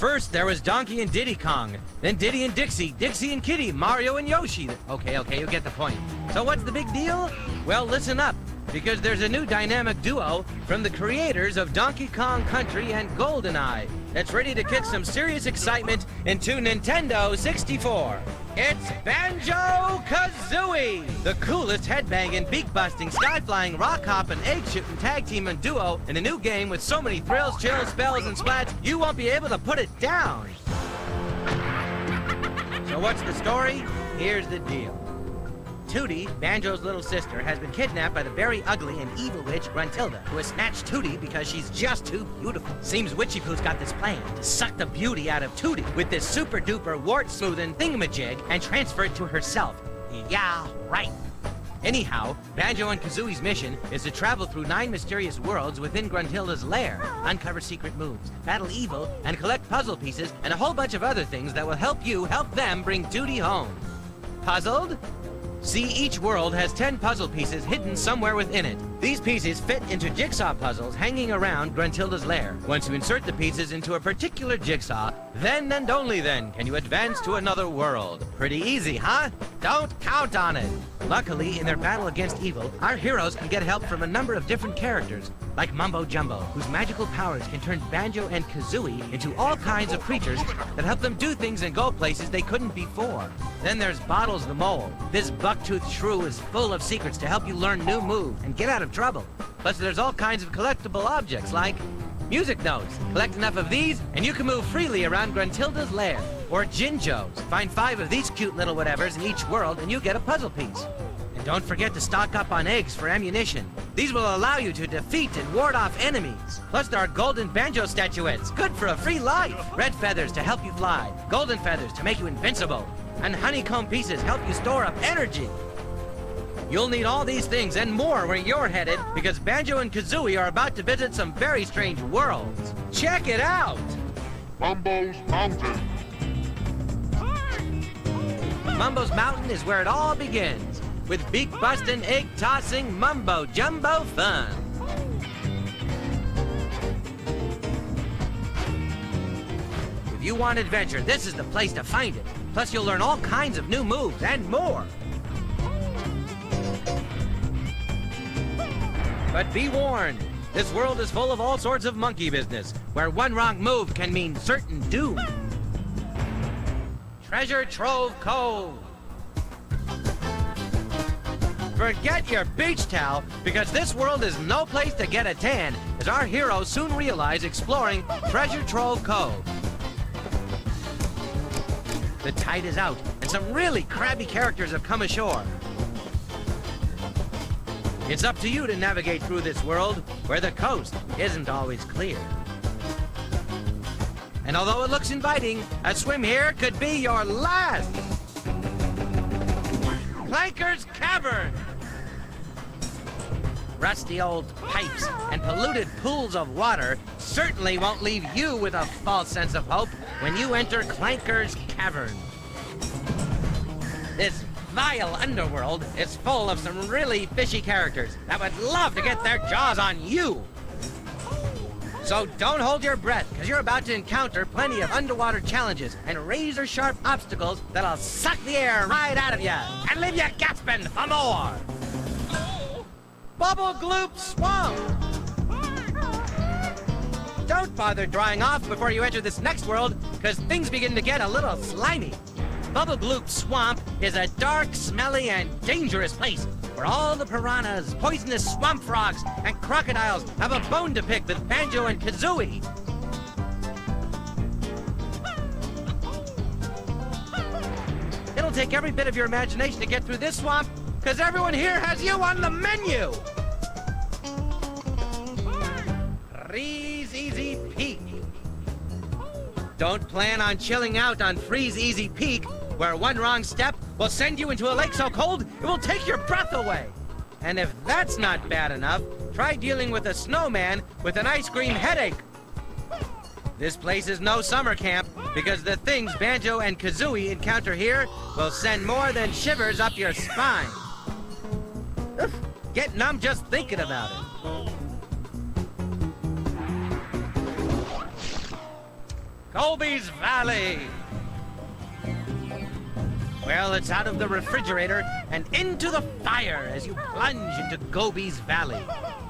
First, there was Donkey and Diddy Kong. Then Diddy and Dixie, Dixie and Kitty, Mario and Yoshi. Okay, you get the point. So what's the big deal? Well, listen up, because there's a new dynamic duo from the creators of Donkey Kong Country and GoldenEye that's ready to kick some serious excitement into Nintendo 64. It's Banjo Kazooie, the coolest headbanging, beak-busting, sky-flying, rock-hopping, egg-shooting tag team and duo in a new game with so many thrills, chills, spells, and splats you won't be able to put it down. So what's the story? Here's the deal. Tootie, Banjo's little sister, has been kidnapped by the very ugly and evil witch Gruntilda, who has snatched Tootie because she's just too beautiful. Seems Witchy Poo's got this plan to suck the beauty out of Tootie with this super-duper wart-smoothing thingamajig and transfer it to herself. Yeah, right. Anyhow, Banjo and Kazooie's mission is to travel through 9 mysterious worlds within Gruntilda's lair, uncover secret moves, battle evil, and collect puzzle pieces and a whole bunch of other things that will help you help them bring Tootie home. Puzzled? See, each world has 10 puzzle pieces hidden somewhere within it. These pieces fit into jigsaw puzzles hanging around Gruntilda's lair. Once you insert the pieces into a particular jigsaw, then and only then can you advance to another world. Pretty easy, huh? Don't count on it. Luckily, in their battle against evil, our heroes can get help from a number of different characters, like Mumbo Jumbo, whose magical powers can turn Banjo and Kazooie into all kinds of creatures that help them do things and go places they couldn't before. Then there's Bottles the Mole. This buck-toothed shrew is full of secrets to help you learn new moves and get out of trouble. Plus, there's all kinds of collectible objects like music notes. Collect enough of these, and you can move freely around Gruntilda's lair. Or Jinjos. Find 5 of these cute little whatevers in each world, and you get a puzzle piece. And don't forget to stock up on eggs for ammunition. These will allow you to defeat and ward off enemies. Plus, there are golden banjo statuettes, good for a free life. Red feathers to help you fly. Golden feathers to make you invincible. And honeycomb pieces help you store up energy. You'll need all these things and more where you're headed, because Banjo and Kazooie are about to visit some very strange worlds. Check it out! Mumbo's Mountain. Mumbo's Mountain is where it all begins, with beak-busting, egg-tossing, mumbo-jumbo fun. If you want adventure, this is the place to find it. Plus, you'll learn all kinds of new moves and more. But be warned, this world is full of all sorts of monkey business, where one wrong move can mean certain doom. Treasure Trove Cove. Forget your beach towel, because this world is no place to get a tan, as our heroes soon realize exploring Treasure Trove Cove. The tide is out, and some really crabby characters have come ashore. It's up to you to navigate through this world, where the coast isn't always clear. And although it looks inviting, a swim here could be your last. Clanker's Cavern! Rusty old pipes and polluted pools of water certainly won't leave you with a false sense of hope when you enter Clanker's Cavern. This vile underworld is full of some really fishy characters that would love to get their jaws on you. So don't hold your breath, because you're about to encounter plenty of underwater challenges and razor-sharp obstacles that'll suck the air right out of you and leave you gasping for more. Bubble Gloop Swamp! Don't bother drying off before you enter this next world, because things begin to get a little slimy. Bubble Gloop Swamp is a dark, smelly, and dangerous place where all the piranhas, poisonous swamp frogs, and crocodiles have a bone to pick with Banjo and Kazooie. It'll take every bit of your imagination to get through this swamp, because everyone here has you on the menu! Freeze Easy Peak. Don't plan on chilling out on Freeze Easy Peak, where one wrong step will send you into a lake so cold it will take your breath away. And if that's not bad enough, try dealing with a snowman with an ice cream headache. This place is no summer camp, because the things Banjo and Kazooie encounter here will send more than shivers up your spine. Ugh, get numb just thinking about it. Gobi's Valley! Well, it's out of the refrigerator and into the fire as you plunge into Gobi's Valley.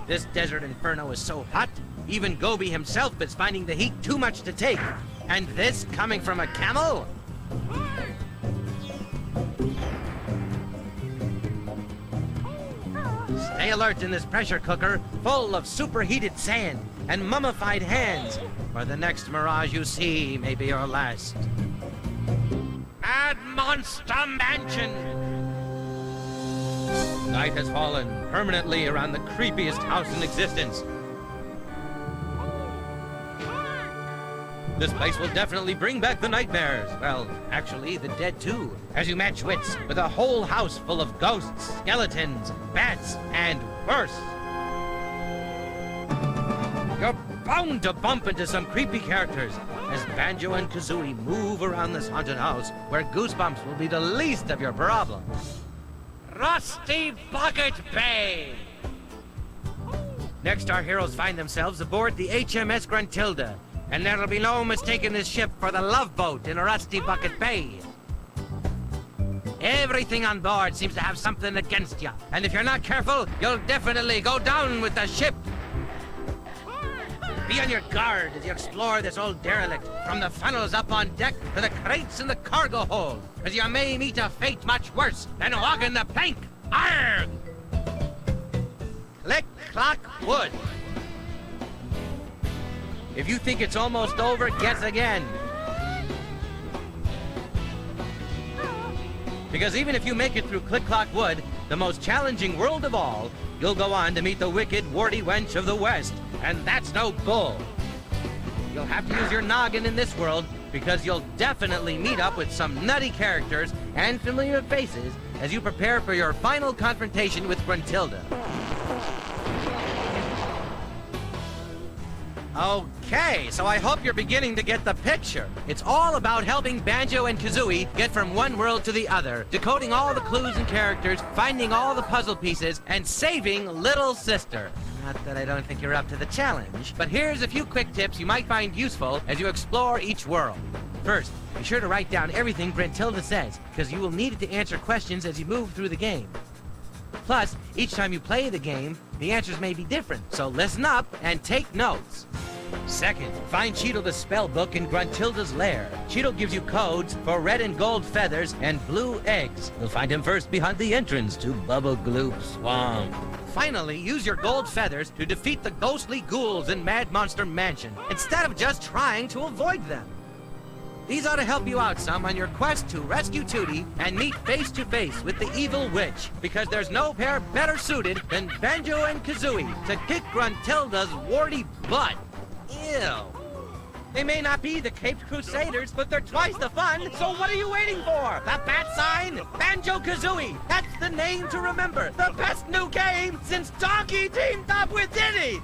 This desert inferno is so hot, even Gobi himself is finding the heat too much to take. And this coming from a camel? Stay alert in this pressure cooker full of superheated sand and mummified hands, or the next mirage you see may be your last. Mad Monster Mansion! Night has fallen permanently around the creepiest house in existence. This place will definitely bring back the nightmares. Well, actually, the dead too, as you match wits with a whole house full of ghosts, skeletons, bats, and worse. You're bound to bump into some creepy characters as Banjo and Kazooie move around this haunted house, where goosebumps will be the least of your problems. Rusty Bucket Bay! Next, our heroes find themselves aboard the HMS Gruntilda, and there'll be no mistaking this ship for the Love Boat in Rusty Bucket Bay. Everything on board seems to have something against you, and if you're not careful, you'll definitely go down with the ship. Be on your guard as you explore this old derelict, from the funnels up on deck to the crates in the cargo hold, as you may meet a fate much worse than walking the plank. Arrgh! Click, clock, wood. If you think it's almost over, guess again. Because even if you make it through Click Clock Wood, the most challenging world of all, you'll go on to meet the wicked, warty wench of the West, and that's no bull. You'll have to use your noggin in this world, because you'll definitely meet up with some nutty characters and familiar faces as you prepare for your final confrontation with Gruntilda. Okay, so I hope you're beginning to get the picture. It's all about helping Banjo and Kazooie get from one world to the other, decoding all the clues and characters, finding all the puzzle pieces, and saving Little Sister. Not that I don't think you're up to the challenge, but here's a few quick tips you might find useful as you explore each world. First, be sure to write down everything Gruntilda says, because you will need it to answer questions as you move through the game. Plus, each time you play the game, the answers may be different, so listen up and take notes. Second, find Cheeto the spell book in Gruntilda's lair. Cheeto gives you codes for red and gold feathers and blue eggs. You'll find him first behind the entrance to Bubble Gloop Swamp. Finally, use your gold feathers to defeat the ghostly ghouls in Mad Monster Mansion, instead of just trying to avoid them. These ought to help you out some on your quest to rescue Tootie and meet face-to-face with the evil witch, because there's no pair better suited than Banjo and Kazooie to kick Gruntilda's warty butt. Ew. They may not be the Caped Crusaders, but they're twice the fun, so what are you waiting for? The bat sign? Banjo Kazooie! That's the name to remember! The best new game since Donkey teamed up with Diddy!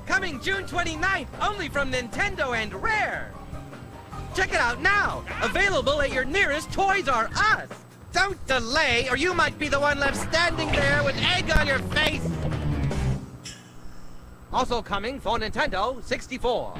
Coming June 29th, only from Nintendo and Rare! Check it out now! Available at your nearest Toys R Us! Don't delay, or you might be the one left standing there with egg on your face! Also coming for Nintendo 64.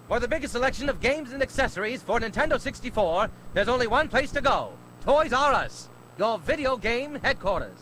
For the biggest selection of games and accessories for Nintendo 64, there's only one place to go: Toys R Us, your video game headquarters.